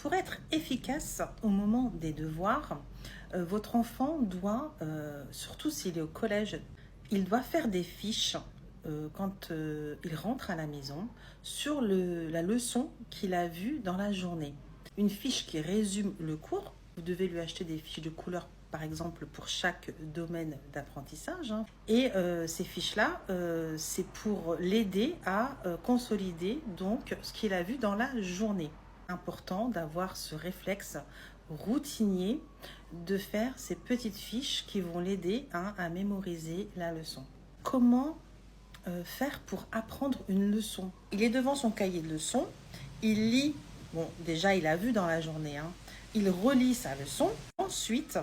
Pour être efficace au moment des devoirs, votre enfant doit, surtout s'il est au collège, il doit faire des fiches quand il rentre à la maison sur la leçon qu'il a vue dans la journée. Une fiche qui résume le cours. Vous devez lui acheter des fiches de couleur, par exemple, pour chaque domaine d'apprentissage. Et ces fiches-là, c'est pour l'aider à consolider donc ce qu'il a vu dans la journée. Important d'avoir ce réflexe routinier de faire ces petites fiches qui vont l'aider à mémoriser la leçon. Comment faire pour apprendre une leçon? Il est devant son cahier de leçons, il lit, bon déjà il a vu dans la journée, il relit sa leçon, ensuite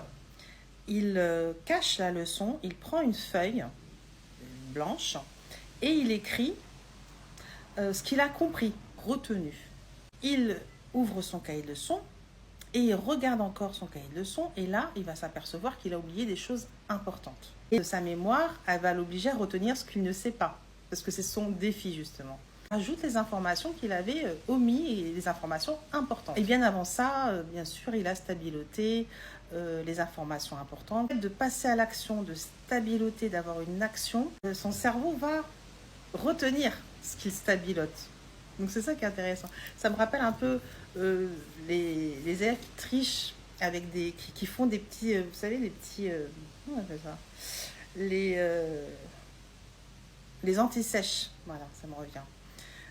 il cache la leçon, il prend une feuille blanche et il écrit ce qu'il a compris, retenu. Il ouvre son cahier de leçons et il regarde encore son cahier de leçons et là, il va s'apercevoir qu'il a oublié des choses importantes. Et sa mémoire, elle va l'obliger à retenir ce qu'il ne sait pas, parce que c'est son défi justement. Ajoute les informations qu'il avait omis et les informations importantes. Et bien avant ça, bien sûr, il a stabiloté les informations importantes. De passer à l'action, de stabiloter, d'avoir une action, son cerveau va retenir ce qu'il stabilote. Donc c'est ça qui est intéressant. Ça me rappelle un peu les élèves qui trichent avec qui font des petits, vous savez, les petits, comment on appelle ça, les anti-sèches. Voilà, ça me revient.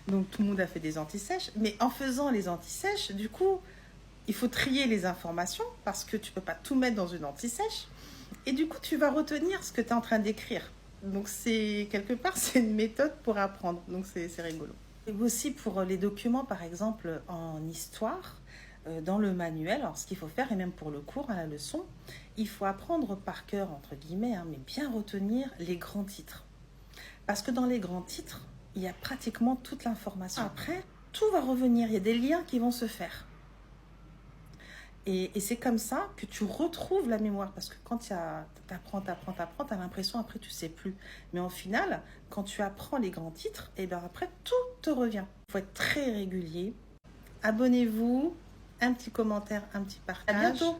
Donc tout le monde a fait des anti-sèches, mais en faisant les anti-sèches, du coup, il faut trier les informations parce que tu peux pas tout mettre dans une anti-sèche. Et du coup, tu vas retenir ce que tu es en train d'écrire. Donc c'est quelque part, c'est une méthode pour apprendre. Donc c'est rigolo. Et aussi pour les documents, par exemple en histoire, dans le manuel, alors ce qu'il faut faire, et même pour le cours, à la leçon, il faut apprendre par cœur, entre guillemets, mais bien retenir les grands titres. Parce que dans les grands titres, il y a pratiquement toute l'information. Après, tout va revenir, il y a des liens qui vont se faire. Et c'est comme ça que tu retrouves la mémoire. Parce que quand tu apprends, tu as l'impression après tu ne sais plus. Mais en final, quand tu apprends les grands titres, et bien après tout te revient. Il faut être très régulier. Abonnez-vous, un petit commentaire, un petit partage. À bientôt.